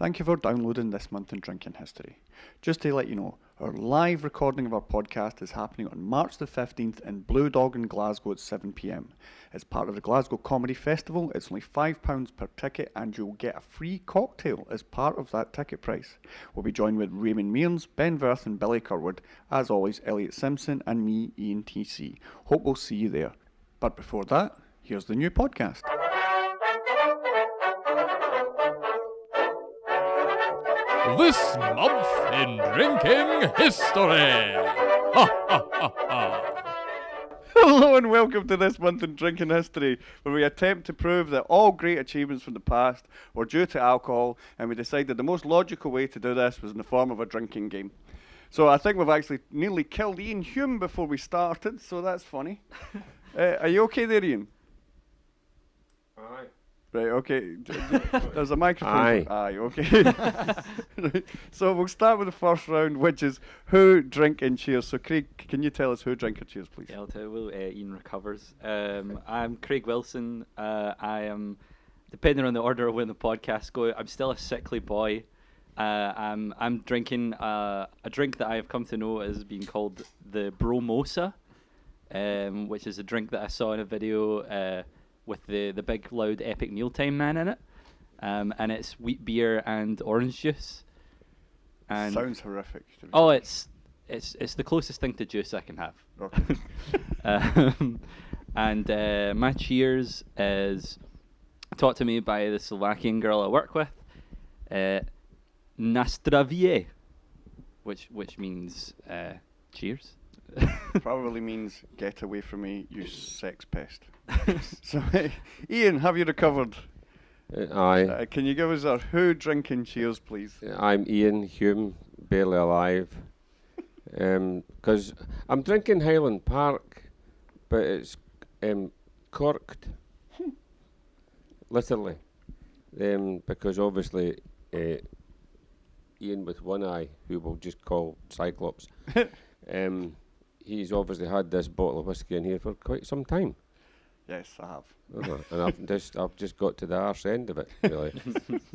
Thank you for downloading This Month in Drinking History. Just to let you know, our live recording of our podcast is happening on March the 15th in Blue Dog in Glasgow at 7pm. It's part of the Glasgow Comedy Festival. It's only £5 per ticket and you'll get a free cocktail as part of that ticket price. We'll be joined with Raymond Mearns, Ben Verth and Billy Curwood. As always, Eliott Simpson and me, Iain TC. Hope we'll see you there. But before that, here's the new podcast. This month in drinking history. Ha ha ha ha. Hello and welcome to This Month in Drinking History, where we attempt to prove that all great achievements from the past were due to alcohol, and we decided the most logical way to do this was in the form of a drinking game. So I think we've actually nearly killed Iain Hume before we started, so that's funny. Are you okay there, Iain? Aye. Right, okay. There's a microphone. Aye. Aye, okay. Right. So we'll start with the first round, which is who, drink, and cheers. So Craig, can you tell us who, drink, or cheers, please? Yeah, I'll tell you, Iain recovers. I'm Craig Wilson. I am, depending on the order of when the podcasts go, I'm still a sickly boy. I'm drinking a drink that I have come to know as being called the Bromosa, which is a drink that I saw in a video with the big, loud, epic mealtime man in it. And it's wheat beer and orange juice. And Sounds horrific. oh, it's the closest thing to juice I can have. Okay. And my cheers is taught to me by the Slovakian girl I work with, Nastravie, which means cheers. Probably means get away from me, you sex pest. So, Iain, have you recovered? Aye. Can you give us a who, drink, and cheers, please? I'm Iain Hume, barely alive. Because I'm drinking Highland Park, but it's corked. Literally. Because obviously Iain with one eye, who we'll just call Cyclops, he's obviously had this bottle of whiskey in here for quite some time. Yes, I have. And I've just got to the arse end of it, really.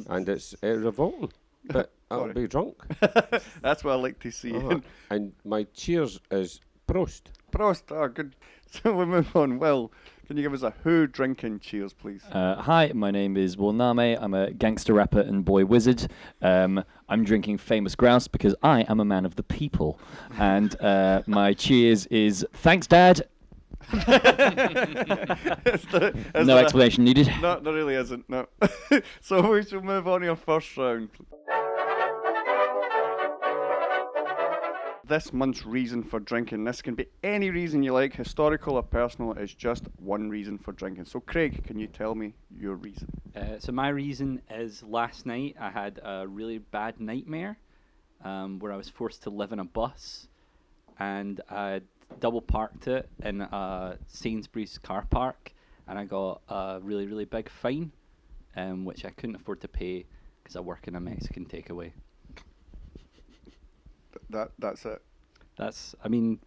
And it's revolting, but I'll Sorry. be drunk. That's what I like to see. And my cheers is Prost. Prost, oh, good. So we move on. Will, can you give us a who, drink, and cheers, please? Hi, my name is Naameh. I'm a gangster rapper and boy wizard. I'm drinking Famous Grouse because I am a man of the people. And my cheers is thanks, Dad. No explanation needed. No, there really isn't, no. So we shall move on to our first round. This month's reason for drinking. This can be any reason you like, historical or personal. It's just one reason for drinking. So Craig, can you tell me your reason? So my reason is last night I had a really bad nightmare where I was forced to live in a bus, and I double parked it in a Sainsbury's car park, and I got a really, really big fine, which I couldn't afford to pay because I work in a Mexican takeaway. That's it. I mean,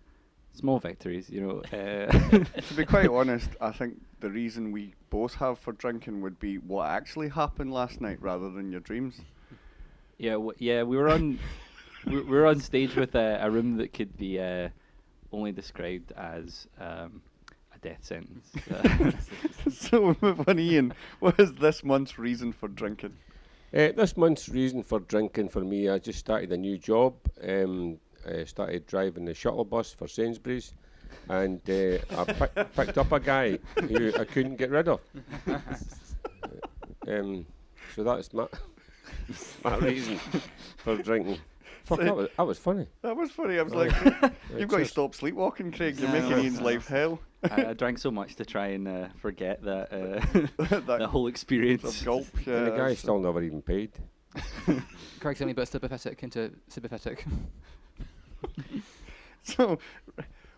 small victories, you know. To be quite honest, I think the reason we both have for drinking would be what actually happened last night rather than your dreams. Yeah, we were on we were on stage with a room that could be only described as a death sentence. So we move on, Iain. What is this month's reason for drinking? This month's reason for drinking for me, I just started a new job. I started driving the shuttle bus for Sainsbury's, and I picked up a guy who I couldn't get rid of. So that's my reason for drinking. Fuck, that was funny. That was funny. I was like, you've got to stop sleepwalking, Craig. You're making Iain's life hell. I drank so much to try and forget that the whole experience. Gulp. And the guy still never even paid. Craig's only but sympathetic into sympathetic. So,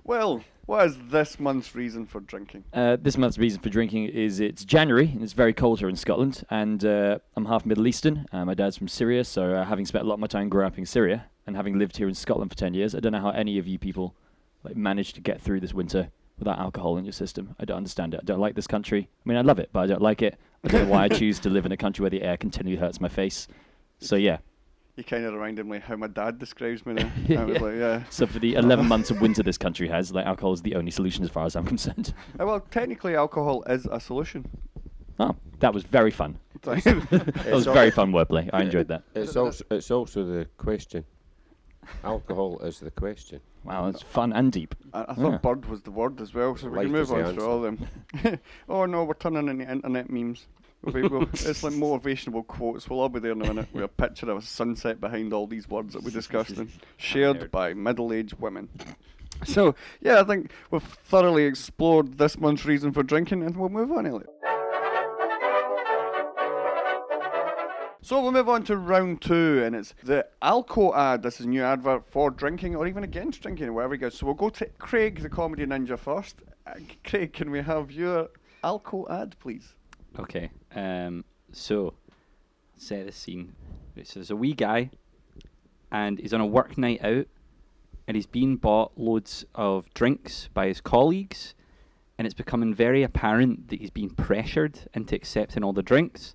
well, what is this month's reason for drinking? This month's reason for drinking is it's January and it's very cold here in Scotland, and I'm half Middle Eastern. My dad's from Syria, so having spent a lot of my time growing up in Syria and having lived here in Scotland for 10 years, I don't know how any of you people manage to get through this winter without alcohol in your system. I don't understand it. I don't like this country. I mean, I love it, but I don't like it. I don't know why I choose to live in a country where the air continually hurts my face. So yeah. You kind of reminded me how my dad describes me now. I was like, yeah. So for the 11 months of winter this country has, like, alcohol is the only solution as far as I'm concerned. Well, technically, alcohol is a solution. Oh, that was very fun. It's That was very fun wordplay. I enjoyed that. It's also the question. Alcohol is the question. Wow, that's fun and deep. I thought bird was the word as well, so we Life can is move the on through all them. Oh no, we're turning into internet memes. It's like motivational quotes. We'll all be there in a minute with a picture of a sunset behind all these words that we discussed and shared by middle-aged women. So, yeah, I think we've thoroughly explored this month's reason for drinking, and we'll move on, Eliott. So we'll move on to round 2, and it's the Alco ad. This is a new advert for drinking or even against drinking, wherever you go. So we'll go to Craig, the comedy ninja, first. Craig, can we have your Alco ad, please? Okay. So, set the scene. Right, so there's a wee guy, and he's on a work night out, and he's been bought loads of drinks by his colleagues, and it's becoming very apparent that he's been pressured into accepting all the drinks.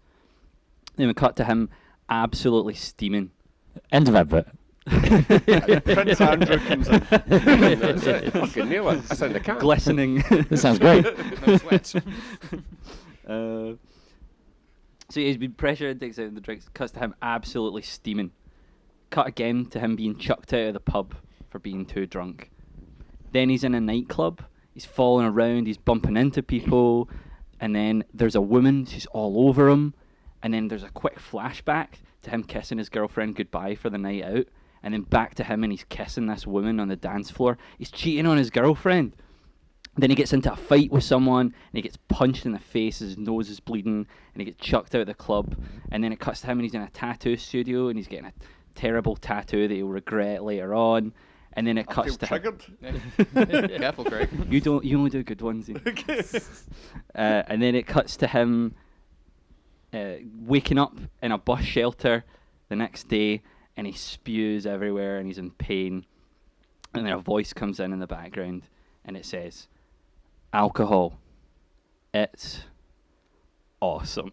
Then we cut to him absolutely steaming. End of advert. Prince Andrew comes in. That's it. Fucking nail it. That's in the can. Glistening. This sounds great. No sweat. So he's been pressured into accepting the drinks. Cuts to him absolutely steaming. Cut again to him being chucked out of the pub for being too drunk. Then he's in a nightclub. He's falling around. He's bumping into people. And then there's a woman. She's all over him. And then there's a quick flashback to him kissing his girlfriend goodbye for the night out. And then back to him and he's kissing this woman on the dance floor. He's cheating on his girlfriend. Then he gets into a fight with someone and he gets punched in the face, his nose is bleeding, and he gets chucked out of the club. And then it cuts to him and he's in a tattoo studio and he's getting a terrible tattoo that he'll regret later on. And then it cuts to triggered. Careful, Craig. You only do good ones. Okay. And then it cuts to him waking up in a bus shelter the next day, and he spews everywhere and he's in pain. And then a voice comes in the background and it says, "Alcohol, it's awesome."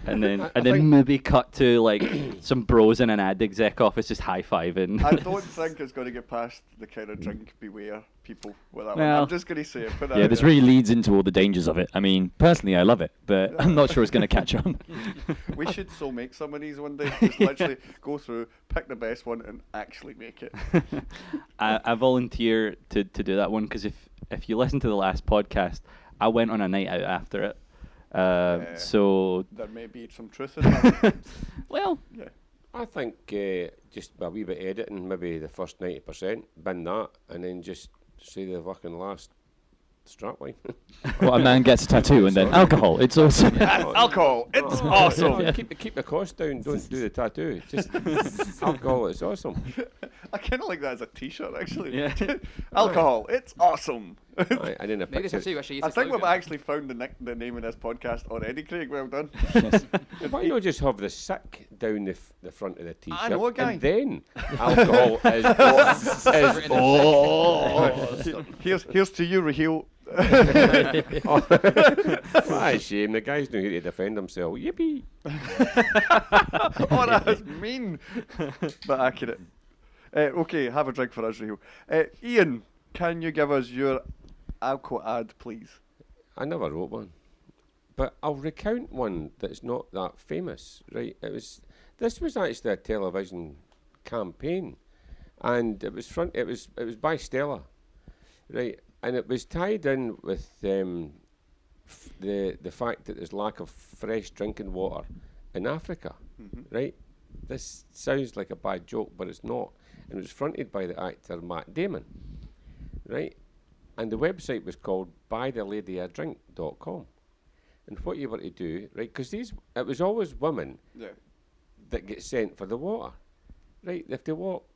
And then maybe cut to like some bros in an ad exec office just high-fiving. I don't think it's going to get past the kind of drink beware people with that one. Well, I'm just going to say it. Put that Yeah, out this there. really leads into all the dangers of it. I mean, personally, I love it, but I'm not sure it's going to catch on. We should so make some of these one day. Just literally go through, pick the best one, and actually make it. I volunteer to do that one because if you listen to the last podcast, I went on a night out after it. So There may be some truth in that. well, Yeah. I think just a wee bit editing, maybe the first 90%, bin that, and then just say the fucking last strapline. Well, a man gets a tattoo and then alcohol. It's awesome. Alcohol, it's No, awesome. keep the cost down. Don't do the tattoo. Just alcohol. It's awesome. I kind of like that as a T-shirt, actually. Yeah. Alcohol, it's awesome. I didn't Maybe this picture. tattoo actually is I the think we've slogan. actually found the name of this podcast already, Craig. Well done. Why not just have the sick down the front of the T-shirt? I know a guy. And then alcohol is Written in Oh, here's to you, Raheel. What a shame. The guy's not here to defend himself. Yippee. Oh, that was mean, but accurate. Okay, have a drink for us, Raheel. Iain, can you give us your alcohol ad, please? I never wrote one, but I'll recount one that's not that famous. Right? This was actually a television campaign, and it was by Stella, right? And it was tied in with the fact that there's lack of fresh drinking water in Africa, right? This sounds like a bad joke, but it's not. And it was fronted by the actor Matt Damon, right? And the website was called buytheladyadrink.com. And what you were to do, right, because it was always women that get sent for the water, right? If they walk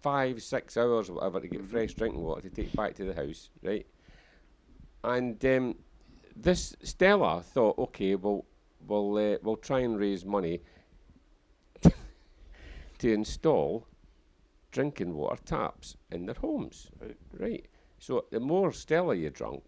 5-6 hours or whatever to get fresh drinking water to take back to the house, right? And this Stella thought, okay, we'll try and raise money to install drinking water taps in their homes, right? So the more Stella you drunk,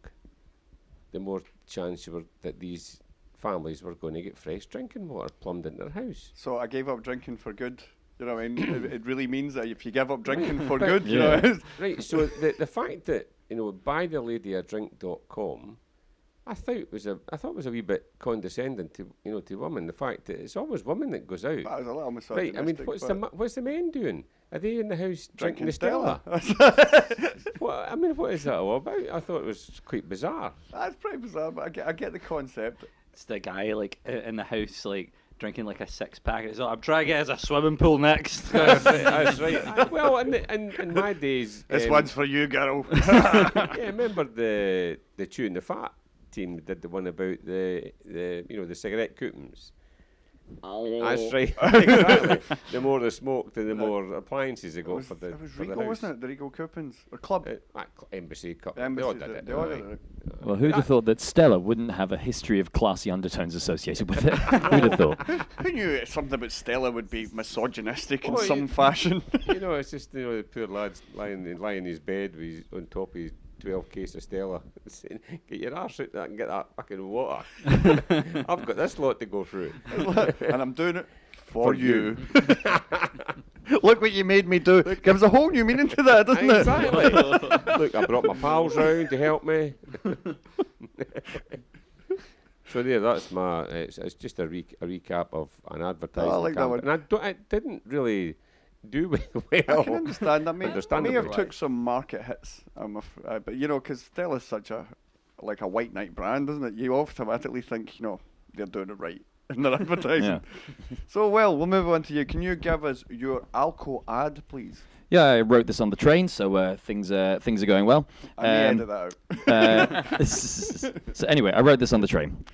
the more chance you were that these families were going to get fresh drinking water plumbed into their house. So I gave up drinking for good. You know what I mean? it really means that if you give up drinking for But- good, you Yeah. know. Right, so the fact that, buy the lady a drink.com, I thought it was a wee bit condescending to women. The fact that it's always women that goes out. That was a little Right, I mean, misogynistic, what's the men doing? Are they in the house drinking the Stella. Stella? What is that all about? I thought it was quite bizarre. That's pretty bizarre, but I get the concept. It's the guy like in the house like drinking like a 6-pack. It's like, I'm trying to get us a swimming pool next. That's right. Well, in my days, This one's for you, girl. yeah, remember the Chewing the Fat team did the one about the cigarette coupons. That's right. Exactly. The more they smoked, the more appliances they got It for the was for the Regal, house. wasn't it? The Regal coupons or club. Embassy Cup. Embassy They all did it. they all didn't did they? it. Well, who'd have thought that Stella wouldn't have a history of classy undertones associated with it? Who'd have thought? Who knew something about Stella would be misogynistic in Well, some fashion? It's just the poor lad's lying in his bed with his, on top of his 12 case of Stella, saying, "Get your arse out there and get that fucking water. I've got this lot to go through." And I'm doing it for you. Look what you made me do. Gives a whole new meaning to that, doesn't Exactly. it? Look, I brought my pals round to help me. So there, that's my. It's just a recap of an advertising. I like that one. And I didn't really do well. I can understand. I may have Understandably. took some market hits, but because Stella's such a white knight brand, isn't it? You automatically think they're doing it right in their advertising. Yeah. So we'll move on to you. Can you give us your alco ad, please? Yeah, I wrote this on the train, so things are going well. I may edit that out. So anyway, I wrote this on the train.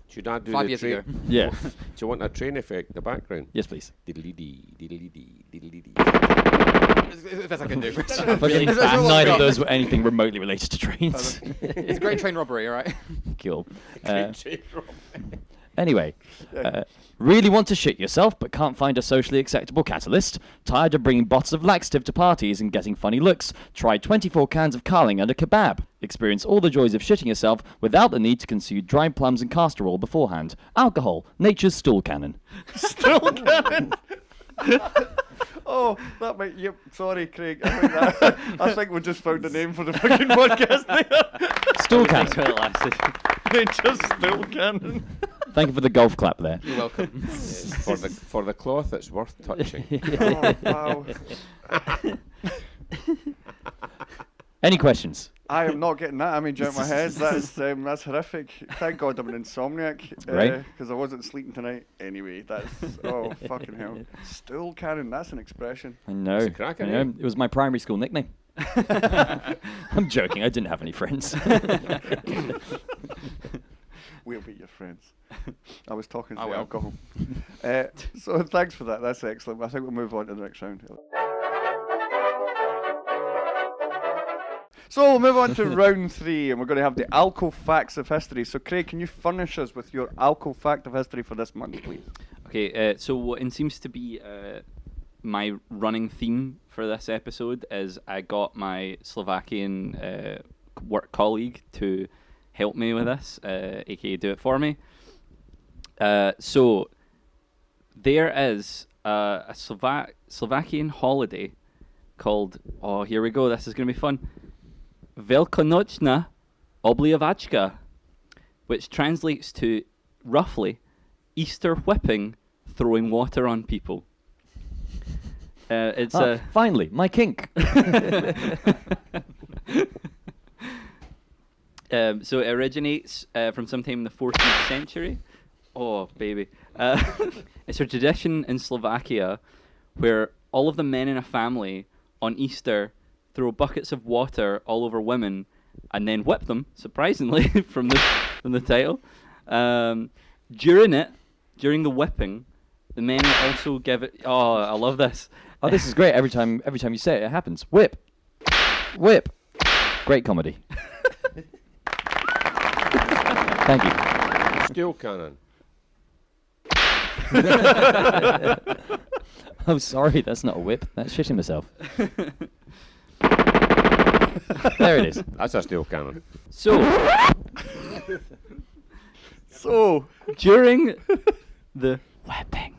Should I do 5 the years train? ago. Yeah. Do you want a train effect in the background? Yes, please. Diddly-dee, diddly-dee, diddly-dee. If that's I can do. Fucking That's all I've neither got. of those were anything remotely related to trains. It's a great train robbery, all right? Cool. Train robbery. Anyway, really want to shit yourself but can't find a socially acceptable catalyst? Tired of bringing bottles of laxative to parties and getting funny looks? Try 24 cans of carling and a kebab. Experience all the joys of shitting yourself without the need to consume dried plums and castor oil beforehand. Alcohol, nature's stool cannon. Stool Cannon. Oh, that might. Yep. Sorry, Craig. I think we just found a name for the fucking podcast there. Stool Thanks cannon. for it lasted. Nature's Stool Cannon. Thank you for the golf clap there. You're welcome. Yes, for the cloth, it's worth touching. Oh, wow. Any questions? I am not getting that image out of my head. That's horrific. Thank God I'm an insomniac. Right. Because I wasn't sleeping tonight. Anyway, oh, fucking hell. Stool Cannon, that's an expression. I know. It's a cracker, I know. eh? It was my primary school nickname. I'm joking. I didn't have any friends. We'll be your friends. I was talking to I the will. alcohol. So thanks for that. That's excellent. I think we'll move on to the next round. So we'll move on to round 3, and we're going to have the alco facts of history. So Craig, can you furnish us with your alco fact of history for this month, please? Okay, so what it seems to be my running theme for this episode is I got my Slovakian work colleague to help me with this, aka do it for me. So there is a Slovakian holiday called, oh, here we go, this is going to be fun, Velikonočna obliavačka, which translates to roughly Easter whipping, throwing water on people. It's Finally, my kink. so it originates from sometime in the 14th century. Oh, baby. It's a tradition in Slovakia where all of the men in a family on Easter throw buckets of water all over women and then whip them, surprisingly, from the title. During the whipping, the men will also give it... Oh, I love this. Oh, this is great. Every time you say it, it happens. Whip. Whip. Great comedy. Thank you. Stool Cannon. Oh, sorry, that's not a whip. That's shitting myself. There it is. That's a Stool Cannon. So, So, During the whipping,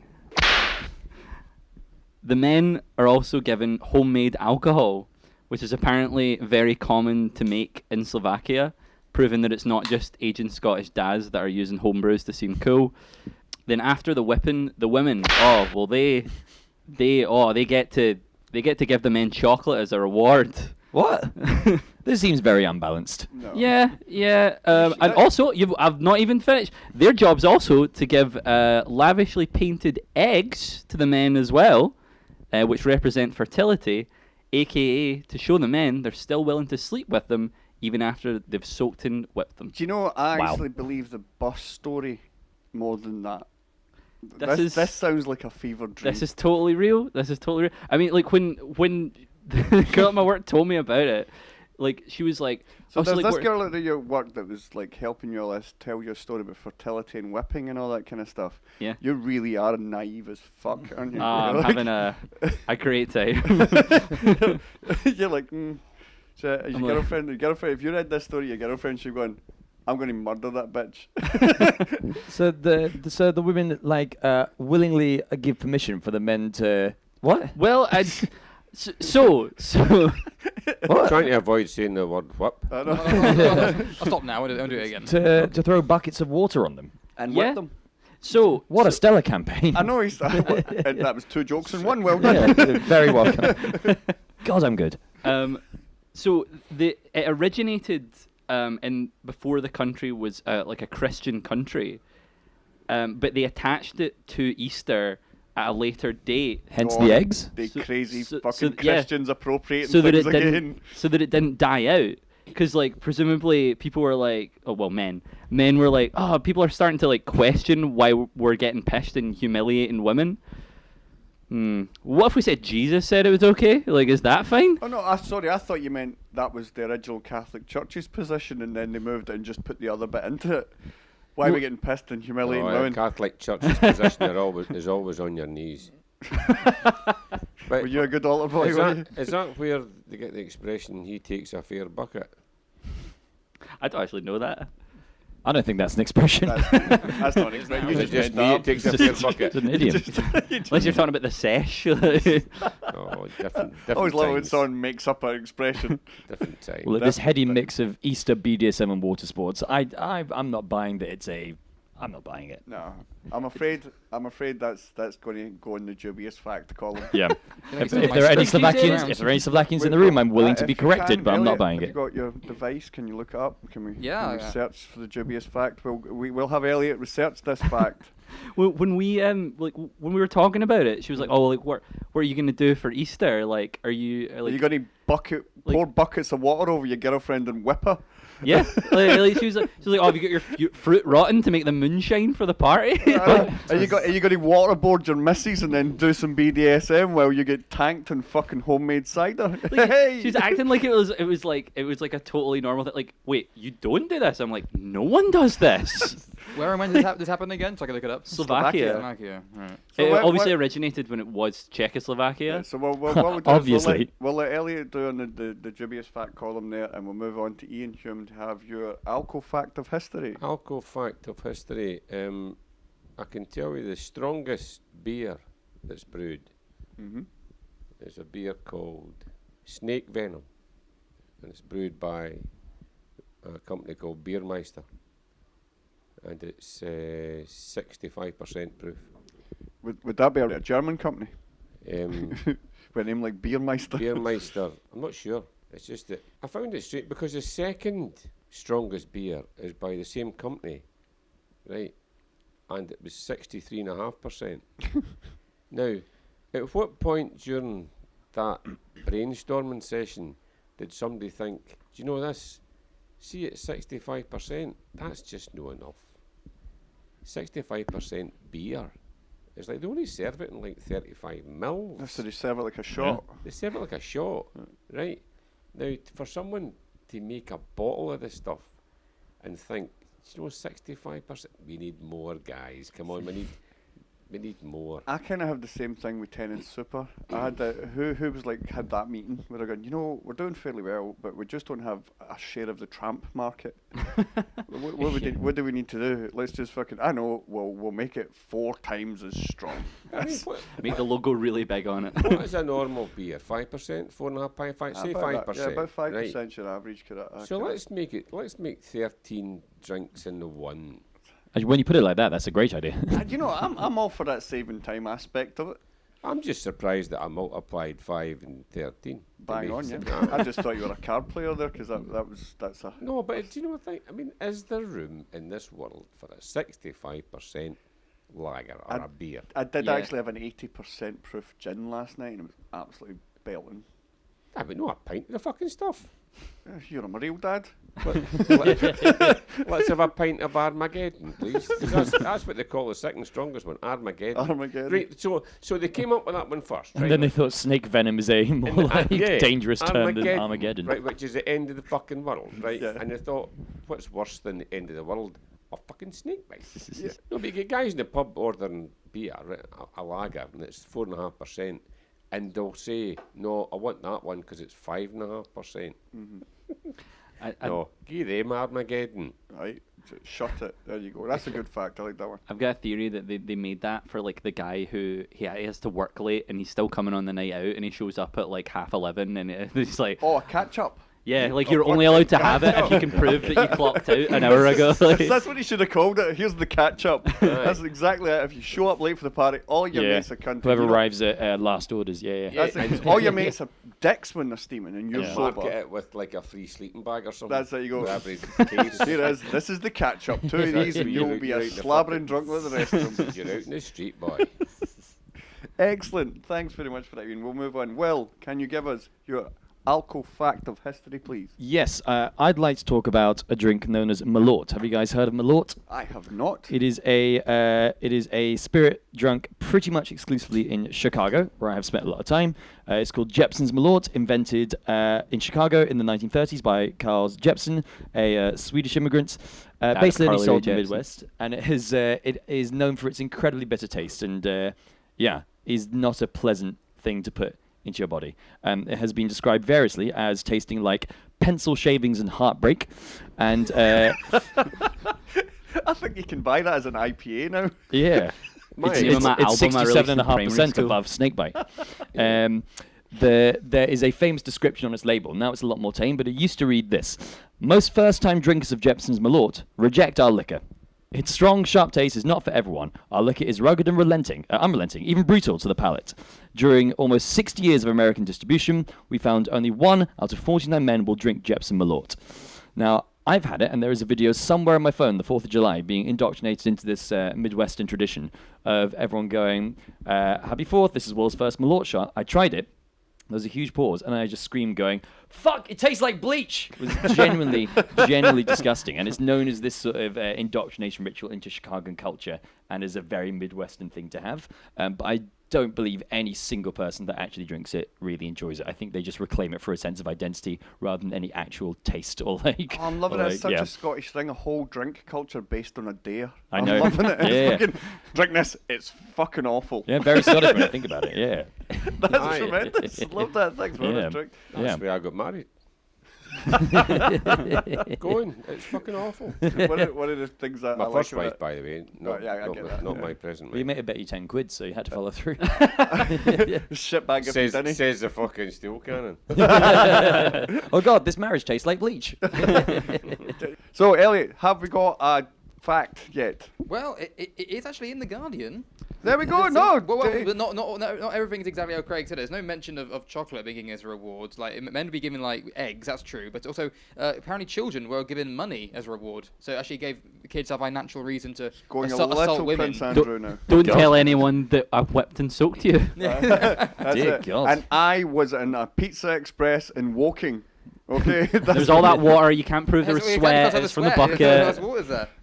the men are also given homemade alcohol, which is apparently very common to make in Slovakia, proving that it's not just aging Scottish dads that are using homebrews to seem cool. Then after the whipping, the women, they get to give the men chocolate as a reward. What? This seems very unbalanced. no. Yeah. And also, I've not even finished. Their job's also to give lavishly painted eggs to the men as well, which represent fertility, aka to show the men they're still willing to sleep with them even after they've soaked and whipped them. Do you know, I Wow. actually believe the bus story more than that. This This sounds like a fever dream. This is totally real. I mean, like when the girl at my work told me about it, like she was like, So also, there's like, this girl at your work that was like helping you all this, tell your story about fertility and whipping and all that kind of stuff. Yeah. You really are naive as fuck, aren't you? I'm You're having a great time. You're like, so is I'm your like- girlfriend, if you read this story, your girlfriend should go on, I'm going to murder that bitch. So the women like willingly give permission for the men to what? Well, so What? Trying to avoid saying the word whip. I know. I'll stop now. I won't do it again. to throw buckets of water on them. And Yeah. whip them. so What a stellar campaign. I know he's. And that was 2 jokes in one. Well done. Yeah, very welcome. God, I'm good. So it originated in before the country was like a Christian country, but they attached it to Easter at a later date. Hence Oh, the eggs. They So- crazy so- fucking so- yeah. Christians appropriating so that things it didn't again. die out, because like presumably people were like, men were like, people are starting to like question why we're getting pissed and humiliating women. What if we said Jesus said it was okay? Like, is that fine? Oh no, sorry, I thought you meant that was the original Catholic Church's position and then they moved it and just put the other bit into it. Why are we getting pissed and humiliating The women? Catholic Church's position is always on your knees. Were you a good altar boy? were you? Is that where they get the expression, he takes a fair bucket? I don't actually know that. I don't think that's an expression. That's not an expression. You Is it just just made me, that it takes a It's fair just- bucket? it's an idiom. Unless you're talking about the sesh. Oh, different Always love when times. someone makes up an expression. Different time. Well, this heady mix of Easter, BDSM, and water sports, I'm not buying that. I'm not buying it. No, I'm afraid that's going to go in the dubious fact column. Yeah. You know, If some of there my are any stuff- Slovakians, Around. if there are any Slovakians in the room, I'm willing to be If you corrected, can, but I'm not Eliott, buying have it. you got your device? Can you look it up? Can we? Yeah, Can we yeah. search for the dubious fact? We'll have Eliott research this fact. When we when we were talking about it, she was like, "Oh, like what are you gonna do for Easter? Like, are you Are like you going to pour buckets of water over your girlfriend and whip her? yeah?" Like, she was like, "Oh, have you got your fruit rotten to make the moonshine for the party?" Are you going to waterboard your missus and then do some BDSM while you get tanked in fucking homemade cider? Hey! She was acting like it was like a totally normal thing. Like, wait, you don't do this? I'm like, no one does this. Where and when did this happen again? So I can look it up. Slovakia. Slovakia. Right. So It what- obviously what- originated when it was Czechoslovakia. Yeah, so what we'll do is Obviously. we'll let Eliott do on the dubious fact column there, and we'll move on to Iain Hume to have your alcohol fact of history. Alcohol fact of history. I can tell you the strongest beer that's brewed Mm-hmm. is a beer called Snake Venom, and it's brewed by a company called Beermeister, and it's 65% proof. Would that be a German company Um, with a name like Beermeister? Beermeister, I'm not sure. It's just that I found it straight because the second strongest beer is by the same company, right? And it was 63.5%. Now, at what point during that brainstorming session did somebody think, do you know this? See, at 65%, that's just no enough. 65% beer. It's like they only serve it in like 35 mils. So they serve it like a shot. They serve it like a shot, right? Now, for someone to make a bottle of this stuff and think, you know, 65%, we need more, guys. Come on, we need We need more. I kind of have the same thing with Tenant Super. I had who was like had that meeting where they're going, you know, we're doing fairly well, but we just don't have a share of the tramp market. What do we need to do? Let's just fucking. I know. We'll make it 4 times as strong. Make the logo really big on it. What is a normal beer? 5%, 4.5%, 5%. Say 5%. Yeah, about 5% right. your average. So let's make it. Let's make 13 drinks in the one. When you put it like that, that's a great idea. You know, I'm all for that saving time aspect of it. I'm just surprised that I multiplied 5 and 13. Bang on, yeah. I just thought you were a card player there because that's a. No, but do you know what I think? I mean, is there room in this world for a 65% lager or a beer? I did actually have an 80% proof gin last night, and it was absolutely belting. I mean, not a pint of the fucking stuff. You're a real dad. Let's have a pint of Armageddon, please. That's what they call the second strongest one, Armageddon. Right, so they came up with that one first, right? And then they thought snake venom is a more dangerous term than Armageddon. Right, which is the end of the fucking world, right? Yeah. And they thought, what's worse than the end of the world? A fucking snake bite. Yeah. No, but you get guys in the pub ordering beer, right, a lager, and it's 4.5%. And they'll say, no, I want that one because it's 5.5%. Mm-hmm. No, give them Armageddon. Right, shut it. There you go. That's a good fact. I like that one. I've got a theory that they made that for like the guy who he has to work late and he's still coming on the night out and he shows up at like 11:30 and he's like, oh, a catch up. Yeah, like you're only allowed to have it if you can prove that you clocked out an hour ago. That's what he should have called it. Here's the catch up. That's exactly it. If you show up late for the party, all your mates are cunting. Whoever arrives at last orders, That's it. All your mates are dicks when they're steaming, and you're sober. Market it with like a free sleeping bag or something. That's how you go. Case. Here it is. This is the catch up. 2 of these, and you'll be a slabbering drunk with the rest of them. You're out in the street, boy. Excellent. Thanks very much for that, Ian. We'll move on. Will, can you give us your alcohol fact of history, please? Yes, I'd like to talk about a drink known as Malort. Have you guys heard of Malort? I have not. It is a spirit drunk pretty much exclusively in Chicago, where I have spent a lot of time. It's called Jeppson's Malort, invented in Chicago in the 1930s by Carl Jeppson, a Swedish immigrant, based in the Midwest, and it is known for its incredibly bitter taste, and is not a pleasant thing to put into your body. It has been described variously as tasting like pencil shavings and heartbreak, and I think you can buy that as an IPA now. Yeah, it's 67.5% above snakebite. There is a famous description on its label. Now it's a lot more tame, but it used to read this: most first-time drinkers of Jeppson's Malort reject our liquor. Its strong, sharp taste is not for everyone. Our liquor is rugged and unrelenting, even brutal to the palate. During almost 60 years of American distribution, we found only 1 out of 49 men will drink Jeppson Malort. Now, I've had it, and there is a video somewhere on my phone, the 4th of July, being indoctrinated into this Midwestern tradition of everyone going, Happy 4th, this is Will's first Malort shot. I tried it. There was a huge pause, and I just screamed going, fuck, it tastes like bleach! It was genuinely disgusting, and it's known as this sort of indoctrination ritual into Chicagoan culture, and is a very Midwestern thing to have. But I don't believe any single person that actually drinks it really enjoys it. I think they just reclaim it for a sense of identity rather than any actual taste or like. Oh, I'm loving it. It's such a Scottish thing, a whole drink culture based on a dare. I know. I'm loving it. It's fucking, drink this. It's fucking awful. Yeah, very Scottish when I think about it. Yeah. That's tremendous. Love that. Thanks for that drink. That's where I got married. Going, it's fucking awful. One of the things that my I first like wife, by the way, not my present. Well, you made it bet you £10, so you had to follow through. Shitbag says the fucking Stool Cannon. Oh God, this marriage tastes like bleach. So, Eliott, have we got a fact yet? Well, it is actually in The Guardian. There we go. But not everything is exactly how Craig said it. There's no mention of chocolate being given as a reward. Like, men would be given like eggs, that's true. But also, apparently, children were given money as a reward. So it actually gave kids a financial reason to assault women. Prince Andrew now. Don't tell anyone that I've whipped and soaked you. That's it. God. And I was in a Pizza Express in Woking. Okay, there's all that water. You can't prove there was sweat. It's from the bucket.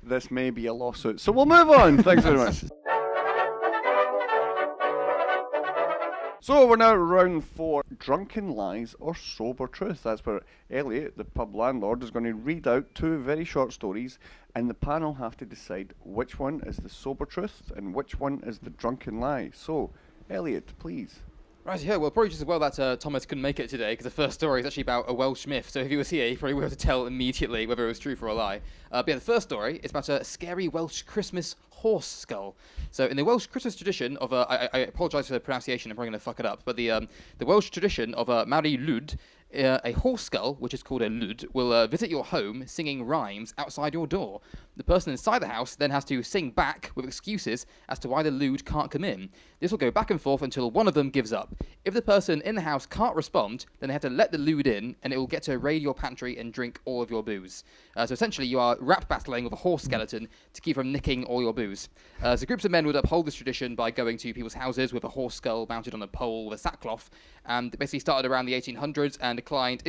This may be a lawsuit. So we'll move on. Thanks very much. So we're now at round 4, drunken lies or sober truth. That's where Eliott, the pub landlord, is going to read out 2 very short stories, and the panel have to decide which one is the sober truth and which one is the drunken lie. So, Eliott, please. Right, yeah, well, probably just as well that Thomas couldn't make it today, because the first story is actually about a Welsh myth, so if he was here, he probably would have to tell immediately whether it was true or a lie. But yeah, the first story is about a scary Welsh Christmas horse skull. So in the Welsh Christmas tradition of, I apologise for the pronunciation, I'm probably going to fuck it up, but the Welsh tradition of Mari Lwyd, a horse skull, which is called a lwyd, will visit your home singing rhymes outside your door. The person inside the house then has to sing back with excuses as to why the lwyd can't come in. This will go back and forth until one of them gives up. If the person in the house can't respond, then they have to let the lwyd in, and it will get to raid your pantry and drink all of your booze. So essentially, you are rap battling with a horse skeleton to keep from nicking all your booze. So groups of men would uphold this tradition by going to people's houses with a horse skull mounted on a pole with a sackcloth, and it basically started around the 1800s and declined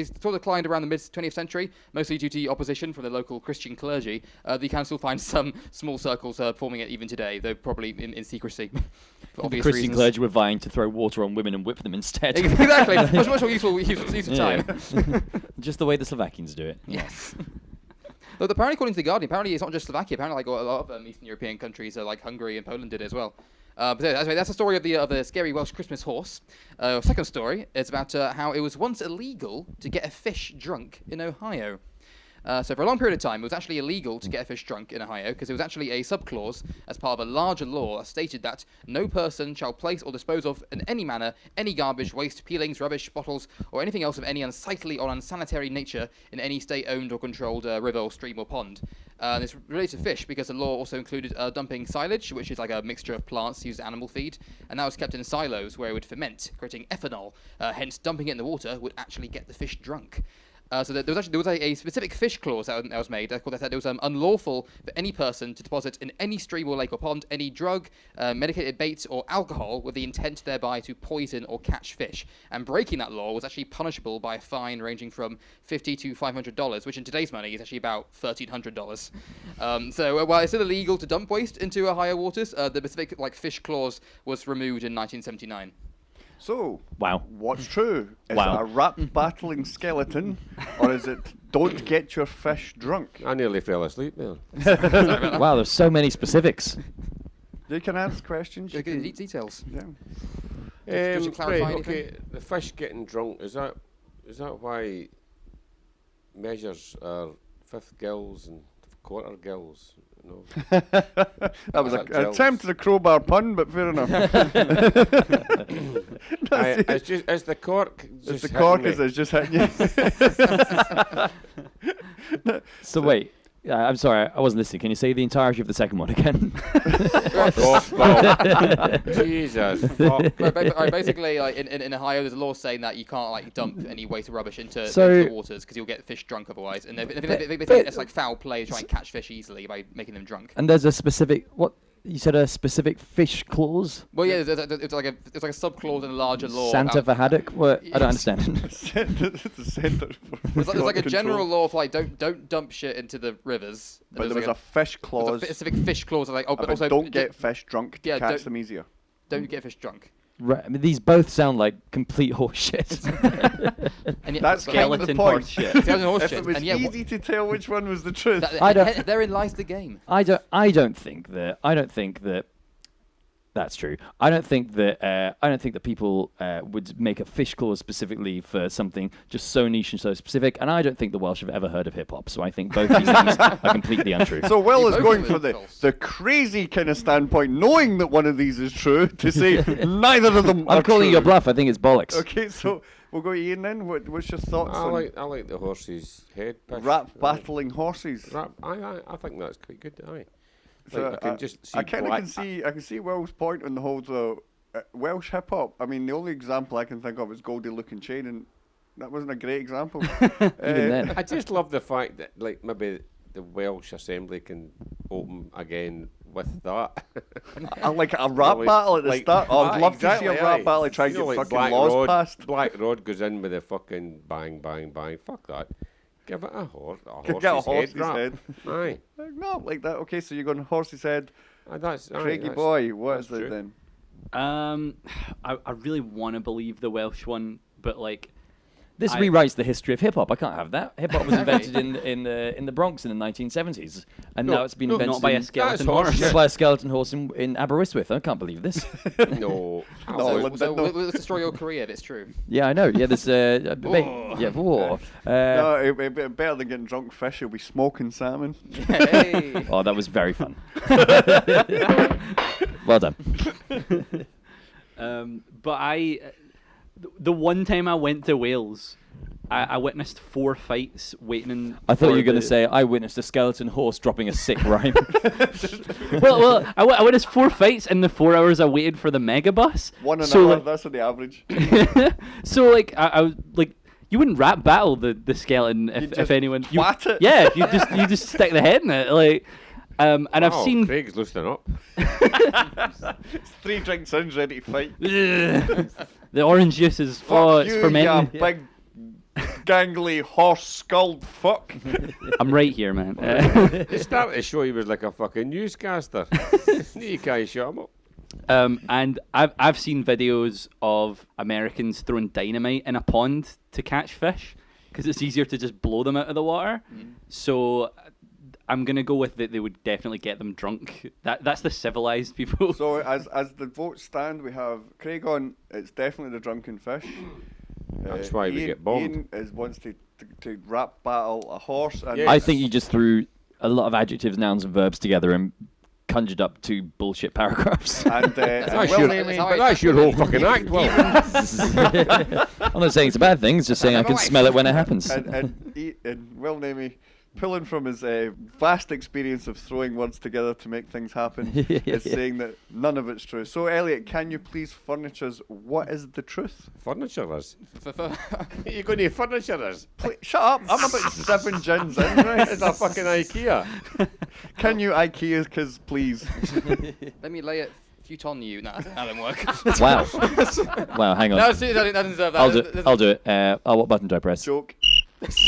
around the mid-20th century, mostly due to opposition from the local Christian clergy. The council finds some small circles performing it even today, though probably in secrecy. For The obvious Christian reasons. clergy were vying to throw water on women and whip them instead. Exactly, much more useful use of time. Just the way the Slovakians do it. Yes. Though apparently, according to The Guardian, apparently it's not just Slovakia. Apparently, like a lot of Eastern European countries, like Hungary and Poland, did it as well. But anyway, that's the story of the scary Welsh Christmas horse. Second story is about how it was once illegal to get a fish drunk in Ohio. So for a long period of time, it was actually illegal to get a fish drunk in Ohio because it was actually a subclause as part of a larger law that stated that no person shall place or dispose of in any manner any garbage, waste, peelings, rubbish, bottles, or anything else of any unsightly or unsanitary nature in any state-owned or controlled river or stream or pond. And it's related to fish because the law also included dumping silage, which is like a mixture of plants used as animal feed, and that was kept in silos where it would ferment, creating ethanol. Hence, dumping it in the water would actually get the fish drunk. So there was a specific fish clause that was made. That said it was unlawful for any person to deposit in any stream or lake or pond any drug, medicated bait, or alcohol with the intent thereby to poison or catch fish. And breaking that law was actually punishable by a fine ranging from $50 to $500, which in today's money is actually about $1,300. So while it's still illegal to dump waste into Ohio waters, the specific fish clause was removed in 1979. So, Wow. what's true? Is Wow. it a rap battling skeleton, or is it don't get your fish drunk? I nearly fell asleep there. Wow, there's so many specifics. You can ask questions. You can, Details. yeah. Does it clarify anything? Okay, the fish getting drunk, is that why measures are fifth gills and quarter gills? No. That was an attempt at a crowbar pun, but fair enough. Is the cork just It's the cork hitting is just hitting you. So wait, I'm sorry, I wasn't listening. Can you say the entirety of the second one again? Fuck off, Bob. Jesus. Fuck. Basically, in Ohio, there's a law saying that you can't dump any waste or rubbish into So- the waters because you'll get fish drunk otherwise. And they think but- it's like foul play to try and catch fish easily by making them drunk. And there's a specific you said a specific fish clause? Well, yeah, it's like a subclause in a larger law. Santa for haddock? What? I don't Yes. understand. the centre for There's like a control. general law of don't dump shit into the rivers. And But there there's was a fish there's clause. a specific fish clause but about also don't get fish drunk to yeah, catch don't- them easier. don't get fish drunk. Right, I mean, these both sound like complete horseshit. And yet, That's but- kind of the Skeleton point. horse shit. Skeleton horse If shit, it was and yeah, easy to tell which one was the truth. I don't- therein lies the game. I don't think that that's true. I don't think that people would make a fish clause specifically for something just so niche and so specific. And I don't think the Welsh have ever heard of hip hop. So I think both these things are completely untrue. So Will You is both going of for them the, false. the crazy kind of standpoint, knowing that one of these is true, to say neither of them are I'm calling true. your bluff. I think it's bollocks. Okay, so we'll go to Ian then. What's your thoughts I on like the horse's head. pish. rap battling horses? I think that's quite good. Aye. So I can just see I kind of black- can see Will's point on the whole Welsh hip hop. I mean, the only example I can think of is Goldie Looking Chain, and that wasn't a great example. Even then. I just love the fact that maybe the Welsh Assembly can open again with that. I like a rap battle at the start. Oh, I'd love to see a rap battle and try and get fucking Black laws Rod, passed. Black Rod goes in with a fucking bang, bang, bang. Fuck that. Give it a horse. Could get a horse's rap. head. Aye. No, like that. Okay, so you're going horse's head. That's Craigie that's- boy, what is that's it true. then? I really want to believe the Welsh one, but This rewrites the history of hip hop. I can't have that. Hip hop was invented in the Bronx in the 1970s, and now it's been invented not by a skeleton horse. Not by a skeleton horse in Aberystwyth. I can't believe this. No. So let's destroy your career if it's true. Yeah, I know. Yeah, this. Yeah, war. No, it'd be better than getting drunk fish. You'll be smoking salmon. Hey. Oh, that was very fun. Well done. But the one time I went to Wales, I witnessed 4 fights waiting. I thought you were going to say I witnessed a skeleton horse dropping a sick rhyme. well, I witnessed 4 fights in the 4 hours I waited for the megabus. 1 an So, hour. like- That's on the average. So like I was like, you wouldn't rap battle the skeleton if just anyone. twat it. Yeah, you just stick the head in it like. And I've seen Craig's loosening up. 3 drinks in, ready to fight. the orange juice is Fuck it's you, fermenting. you big, gangly, horse-skulled fuck. I'm right here, man. He started to show he was like a fucking newscaster. You can't shut him up. And I've seen videos of Americans throwing dynamite in a pond to catch fish because it's easier to just blow them out of the water. So I'm gonna go with that. They would definitely get them drunk. That's the civilized people. So as the votes stand, we have Craig on. It's definitely the drunken fish. That's why we get bombed. Ian wants to rap battle a horse. And I think you just threw a lot of adjectives, nouns, and verbs together and conjured up 2 bullshit paragraphs. And That's your whole fucking act. Well, I'm not saying it's a bad thing. It's just saying I can smell it when it happens. and Will Naameh, pulling from his vast experience of throwing words together to make things happen, is saying that none of it's true. So, Eliott, can you please furnish us what is the truth? furniture is. You're going to furniture is. Shut up! I'm about 7 gins in, right? It's a fucking IKEA. Can you IKEA, because please? Let me lay it on you. Nah, that didn't work. Wow. Wow, hang on. No, seriously, I didn't deserve that. I'll do it. What button do I press? Joke.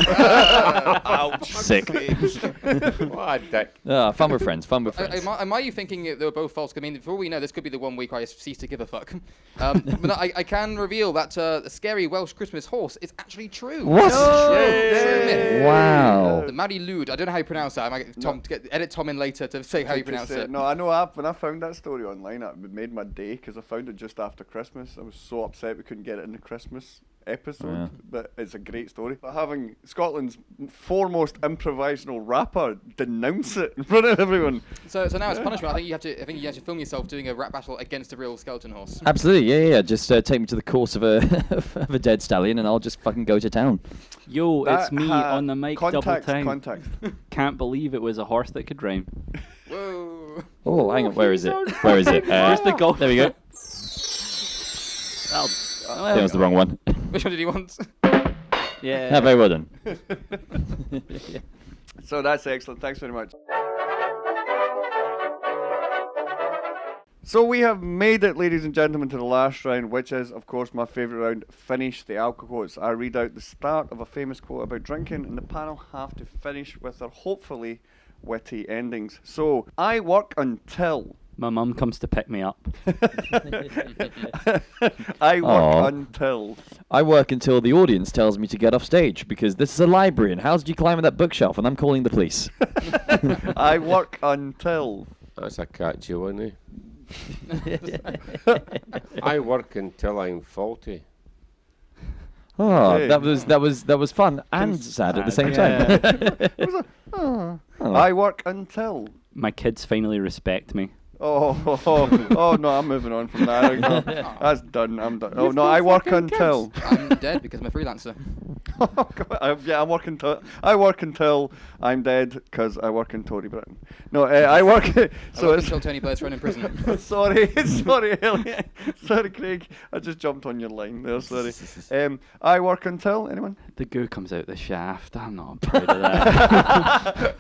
Ouch. Sick. What a dick. Fun with friends. Fun with friends. Am I you thinking they were both false? I mean, for all we know, this could be the 1 week I cease to give a fuck. But I can reveal that the scary Welsh Christmas horse is actually true. What? True myth. Wow. The Maddie Lude. I don't know how you pronounce that. I might get Tom to edit Tom in later to say how you pronounce it. No, I know. When I found that story online, it made my day because I found it just after Christmas. I was so upset we couldn't get it in the Christmas episode, but it's a great story. But having Scotland's foremost improvisational rapper denounce it in front of everyone. So now it's punishment. I think you have to film yourself doing a rap battle against a real skeleton horse. Absolutely, yeah. Just take me to the course of a of a dead stallion, and I'll just fucking go to town. Yo, it's me on the mic double time. Context. Can't believe it was a horse that could rhyme. Whoa. Oh, hang on. Where is it? Where is it? Where's the golf? There we go. That was the wrong one. Which one did he want? Yeah. Very well done. So that's excellent. Thanks very much. So we have made it, ladies and gentlemen, to the last round, which is, of course, my favourite round, Finish the Alcohol Quotes. I read out the start of a famous quote about drinking, and the panel have to finish with their hopefully witty endings. So, I work until... My mum comes to pick me up. I work until... I work until the audience tells me to get off stage, because this is a library, and how did you climb that bookshelf? And I'm calling the police. I work until... That's a catchy one, eh? I work until I'm faulty. Oh, Hey. that was fun and sad at the same time. I work until... My kids finally respect me. Oh no, I'm moving on from that. No, that's done. I'm done. Oh no, I work until... I'm dead because I'm a freelancer. I work until I'm dead because I work in Tory Britain. No, I work. So it's until Tony Blair's thrown in prison. sorry, Elliott. Sorry, Craig. I just jumped on your line there. Sorry. I work until anyone. The goo comes out the shaft. I'm not proud of that.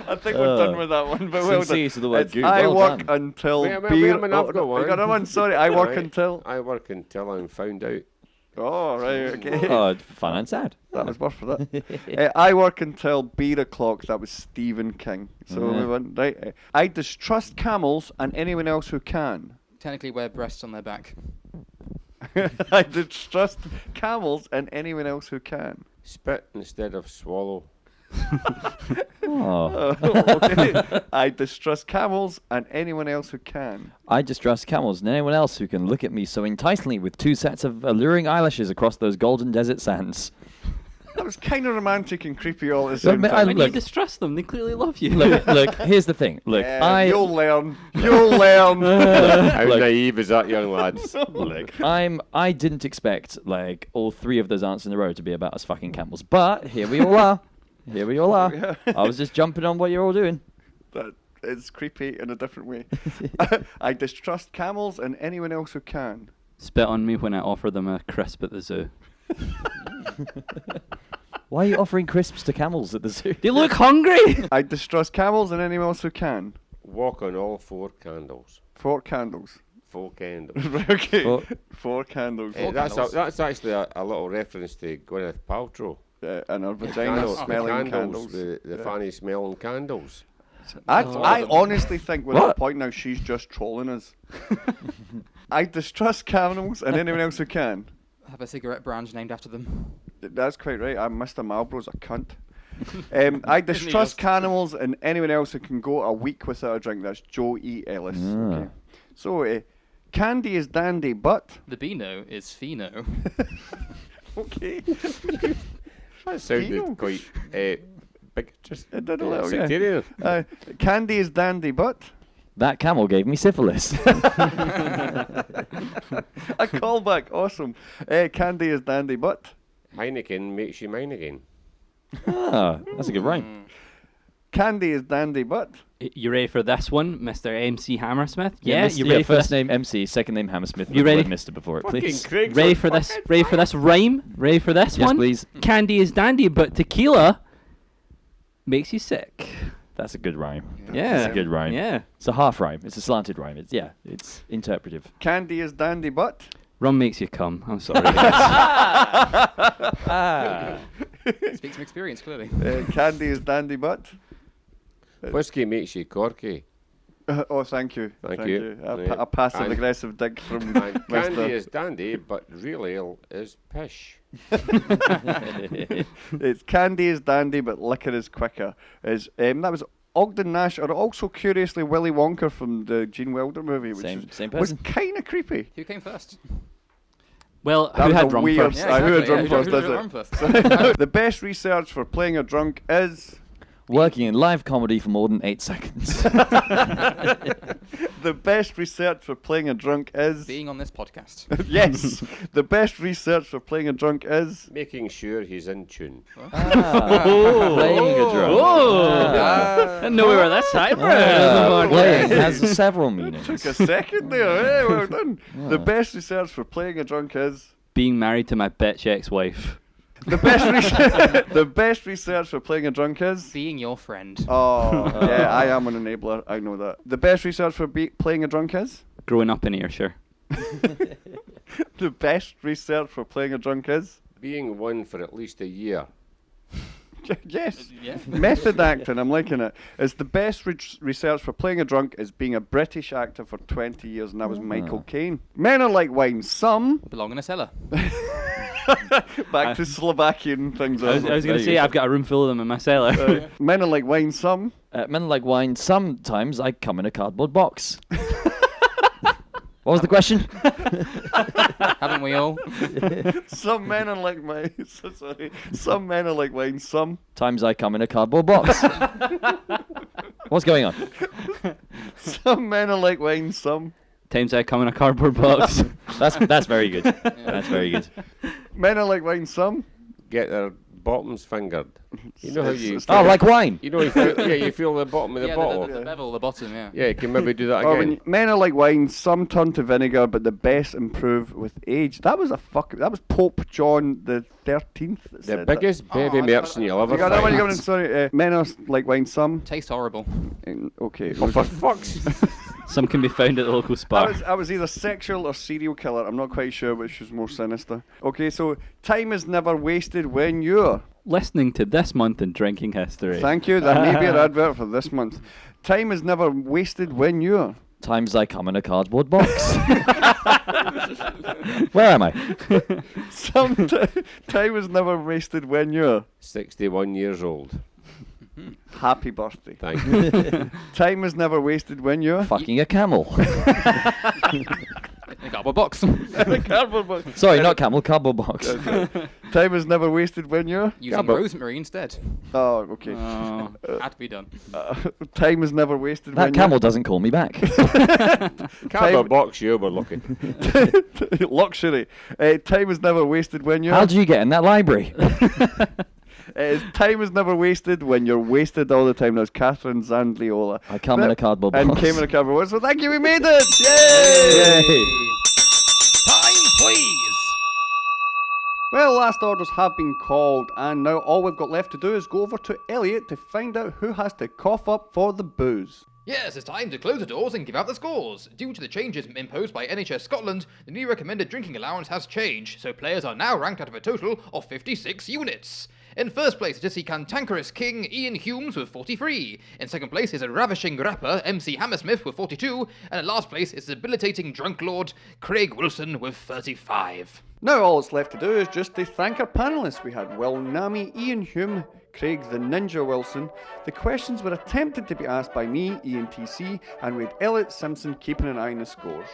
I think we're done with that one, but well done. Sincere to the word It's goo. I Well work done. until Wait a beer. minute, I've got one. I got another one. Sorry, I work Right. until. I work until I'm found out. Oh right, okay. Oh, fun and sad. That was worth for that. I work until beer o'clock. That was Stephen King. So we went right. I distrust camels and anyone else who can. Technically wear breasts on their back. I distrust camels and anyone else who can. Spit instead of swallow. Oh. Okay. I distrust camels and anyone else who can. I distrust camels and anyone else who can look at me so enticingly with 2 sets of alluring eyelashes across those golden desert sands. That was kind of romantic and creepy all at the same Look, time. When look- you distrust them, they clearly love you. Look, here's the thing. Look, Yeah, you'll learn. You'll learn. How Look. naive is that, young lads? Look, I didn't expect like all 3 of those answers in a row to be about us fucking camels, but here we all are. Here we all are. Yeah. I was just jumping on what you're all doing. That is creepy in a different way. I distrust camels and anyone else who can. Spit on me when I offer them a crisp at the zoo. Why are you offering crisps to camels at the zoo? They look hungry! I distrust camels and anyone else who can. Walk on all 4 candles. 4 candles. 4 candles. Okay. Four- 4 candles. That's actually a little reference to Gwyneth Paltrow. And our vagina smelling candles. The Yeah. fanny smelling candles. I honestly think with that What? point now she's just trolling us. I distrust camels and anyone else who can. Have a cigarette brand named after them. That's quite right. Mr. Marlboro's a cunt. I distrust just? camels and anyone else who can go a week without a drink. That's Joe E. Ellis. Ah. Okay. So, candy is dandy, but... The Beano is Fino. Okay. That sounded Fino. quite big. Just It did a little, yeah. sectarian. Candy is dandy, but... That camel gave me syphilis. A callback, awesome. Candy is dandy, but... Heineken makes you mine again. Ah, that's a good rhyme. Candy is dandy, but... You ready for this one, Mr. MC Hammersmith? Yeah, Mr. you ready for first this? name MC, second name Hammersmith. You ready? Mr. before it, Fucking please. Craig's Ready on for this? fucking Ready for this rhyme? Ready for this Yes, one? please. Candy is dandy, but tequila makes you sick. That's a good rhyme. Yeah, That's a good rhyme. Yeah, It's a half rhyme. It's a slanted rhyme. It's interpretive. Candy is dandy, but... rum makes you come. I'm sorry. Speaks from experience, clearly. Candy is dandy, but... Whiskey makes you corky. Oh, thank you. Thank you. Yeah. A passive And- aggressive dig from And candy Mr. is dandy, but real ale is pish. It's candy is dandy, but liquor is quicker. That was Ogden Nash, or also curiously Willy Wonka from the Gene Wilder movie, which Same was person. kind of creepy. Who came first? Well, That who was had a rum weird- first? Yeah, who had drum Who first, did does it? drum first? The best research for playing a drunk is... Working in live comedy for more than 8 seconds. The best research for playing a drunk is... Being on this podcast. Yes! The best research for playing a drunk is... Making sure he's in tune. Playing a drum. I didn't know we were this hyper. Playing has several meanings. Took a second there. Hey, well done. The best research for playing a drunk is... Being married to my bitch ex-wife. The best research for playing a drunk is... Being your friend. Oh, yeah, I am an enabler. I know that. The best research for playing a drunk is? Growing up in Ayrshire. The best research for playing a drunk is? Being one for at least a year. Yes. Yeah. Method acting, I'm liking it. It's the best research for playing a drunk is being a British actor for 20 years, and that was Michael Caine. Men are like wine. Some... Belong in a cellar. Back to Slovakian things. I was going to say, I've got a room full of them in my cellar. Men are like wine. Some... Men like wine. Sometimes I come in a cardboard box. What was the question? Haven't we all? Some men are like wine. Sorry. Some men are like wine. Times I come in a cardboard box. What's going on? Some men are like wine. Some Times I come in a cardboard box. That's very good. That's very good. men are like wine. Some... Get their bottoms fingered. You know how you... Oh, like wine. You know, you feel the bottom of the Yeah, bottle. the bevel, the bottom, yeah. Yeah, you can maybe do that Oh, again. men are like wine. Some turn to vinegar, but the best improve with age. That was That was Pope John the 13th. That The said biggest baby I- merchant you'll that. ever You got that one? find. You got it? Sorry. Men are like wine. Some. Tastes horrible. Okay. Oh, for fuck's Some can be found at the local spa. I was either sexual or serial killer. I'm not quite sure which is more sinister. Okay, so time is never wasted when you're... Listening to This Month in Drinking History. Thank you. That may be an advert for this month. Time is never wasted when you're... Times I come in a cardboard box. Where am I? Some time is never wasted when you're 61 years old. happy birthday. Thank you. Time is never wasted when you're Fucking a camel. In a cardboard box. cardboard box. Sorry, not camel, cardboard box. Time is never wasted when you're Using but- rosemary instead. oh, okay. Had to be done. Time is never wasted That when camel doesn't call me back. Cardboard box, you were lucky. you're luxury. Time is never wasted when you're How do you get in that library? time is never wasted when you're wasted all the time. That's Catherine Zandliola. I come in a cardboard And box. came in a cardboard box. So thank you, we made it! Yay! Yay. Time, please. Well, last orders have been called, and now all we've got left to do is go over to Eliott to find out who has to cough up for the booze. Yes, it's time to close the doors and give out the scores. Due to the changes imposed by NHS Scotland, the new recommended drinking allowance has changed, so players are now ranked out of a total of 56 units. In first place, it is the cantankerous king Iain Humes with 43. In second place is a ravishing rapper MC Hammersmith with 42. And in last place is the debilitating drunk lord Craig Wilson with 35. Now all that's left to do is just to thank our panellists. We had Will Naameh, Iain Hume, Craig the Ninja Wilson. The questions were attempted to be asked by me, Ian TC, and we had Eliott Simpson keeping an eye on the scores.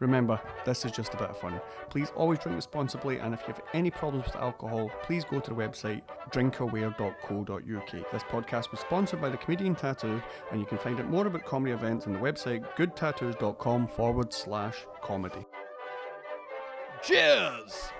Remember, this is just a bit of fun. Please always drink responsibly, and if you have any problems with alcohol, please go to the website drinkaware.co.uk. This podcast was sponsored by the Comedian Tattoo, and you can find out more about comedy events on the website goodtattoos.com/comedy. Cheers.